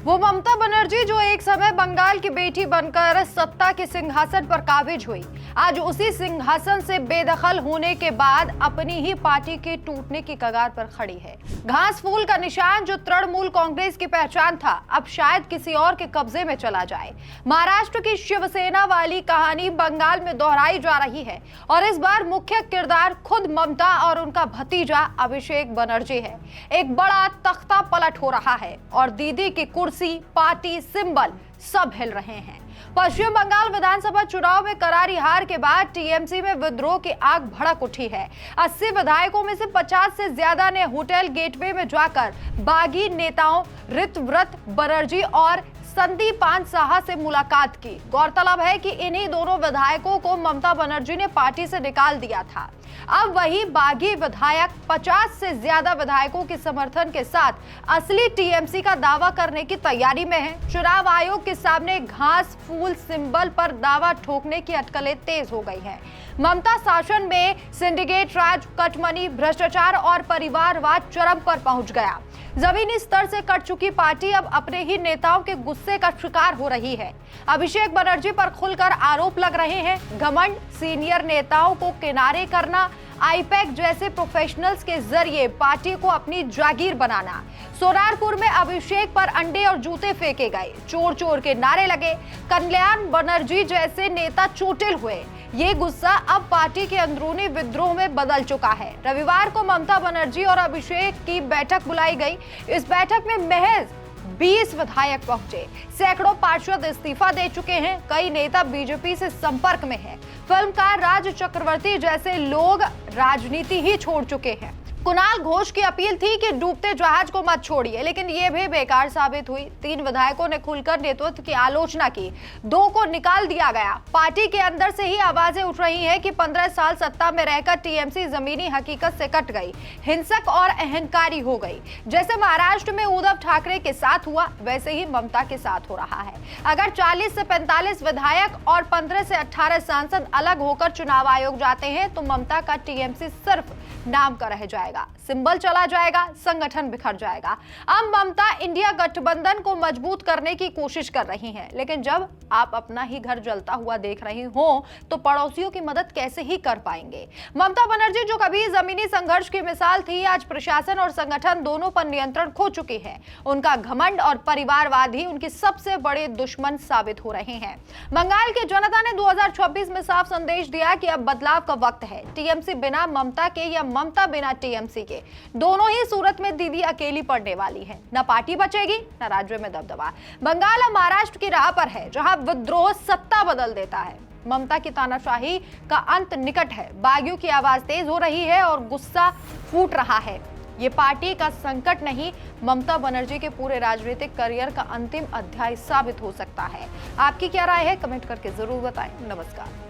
वो ममता बनर्जी जो एक समय बंगाल की बेटी बनकर सत्ता के सिंहासन पर काबिज हुई, आज उसी सिंहासन से बेदखल होने के बाद अपनी ही पार्टी के टूटने की कगार पर खड़ी है। घास फूल का निशान जो तृणमूल कांग्रेस की पहचान था, अब शायद किसी और के कब्जे में चला जाए। महाराष्ट्र की शिवसेना वाली कहानी बंगाल में दोहराई जा रही है और इस बार मुख्य किरदार खुद ममता और उनका भतीजा अभिषेक बनर्जी है। एक बड़ा तख्ता पलट हो रहा है और दीदी की कुर्सी, पार्टी, सिंबल सब हिल रहे हैं। पश्चिम बंगाल विधानसभा चुनाव में करारी हार के बाद टीएमसी में विद्रोह की आग भड़क उठी है। 80 विधायकों में से 50 से ज्यादा ने होटल गेटवे में जाकर बागी नेताओं ऋतव्रत बनर्जी और संदीपान साहा से मुलाकात की। गौरतलब है कि इन्हीं दोनों विधायकों को ममता बनर्जी ने पार्टी से निकाल दिया था। अब वही बागी विधायक 50 से ज्यादा विधायकों के समर्थन के साथ असली टीएमसी का दावा करने की तैयारी में है। चुनाव आयोग के सामने घास फूल सिंबल पर दावा ठोकने की अटकलें तेज हो गई हैं। ममता शासन में सिंडिकेट राज, कटमनी, भ्रष्टाचार और परिवारवाद चरम पर पहुंच गया। जमीनी स्तर से कट चुकी पार्टी अब अपने ही नेताओं के गुस्से का शिकार हो रही है। अभिषेक बनर्जी पर खुलकर आरोप लग रहे हैं। घमंड, सीनियर नेताओं को किनारे करना, आईपैक जैसे प्रोफेशनल्स के जरिए पार्टी को अपनी जागीर बनाना। सोनारपुर में अभिषेक पर अंडे और जूते फेंके गए, चोर चोर के नारे लगे, कल्याण बनर्जी जैसे नेता चोटिल हुए। ये गुस्सा अब पार्टी के अंदरूनी विद्रोह में बदल चुका है। रविवार को ममता बनर्जी और अभिषेक की बैठक बुलाई गई। इस बैठक में महज 20 विधायक पहुंचे। सैकड़ों पार्षद इस्तीफा दे चुके हैं। कई नेता बीजेपी से संपर्क में हैं। फिल्मकार राज चक्रवर्ती जैसे लोग राजनीति ही छोड़ चुके हैं। कुणाल घोष की अपील थी कि डूबते जहाज को मत छोड़िए, लेकिन ये भी बेकार साबित हुई। 3 विधायकों ने खुलकर नेतृत्व की आलोचना की, 2 को निकाल दिया गया। पार्टी के अंदर से ही आवाजें उठ रही हैं कि 15 साल सत्ता में रहकर टीएमसी जमीनी हकीकत से कट गई, हिंसक और अहंकारी हो गई। जैसे महाराष्ट्र में उद्धव ठाकरे के साथ हुआ, वैसे ही ममता के साथ हो रहा है। अगर 40 से 45 विधायक और 15 से 18 सांसद अलग होकर चुनाव आयोग जाते हैं तो ममता का टीएमसी सिर्फ नाम का रह जाएगा, सिंबल चला जाएगा, संगठन बिखर जाएगा। अब ममता इंडिया गठबंधन को मजबूत करने की कोशिश कर रही हैं, लेकिन जब आप अपना ही घर जलता हुआ देख रही हो तो पड़ोसियों की मदद कैसे ही कर पाएंगे। ममता बनर्जी जो कभी जमीनी संघर्ष की मिसाल थी, आज प्रशासन और संगठन दोनों पर नियंत्रण खो चुकी है। उनका घमंड और परिवारवाद ही उनकी सबसे बड़े दुश्मन साबित हो रहे हैं। बंगाल की जनता ने 2026 में साफ संदेश दिया कि अब बदलाव का वक्त है। टीएमसी बिना ममता के या ममता बिना टीएमसी के, दोनों ही सूरत में दीदी अकेली पड़ने वाली है। न पार्टी बचेगी, न राज्य में दबदबा। बंगाल अब महाराष्ट्र की राह पर है, जहां विद्रोह सत्ता बदल देता है। ममता की तानाशाही का अंत निकट है। बागियों की आवाज तेज हो रही है और गुस्सा फूट रहा है। ये पार्टी का संकट नहीं, ममता बनर्जी के पूरे राजनीतिक करियर का अंतिम अध्याय साबित हो सकता है। आपकी क्या राय है? कमेंट करके जरूर बताएं। नमस्कार।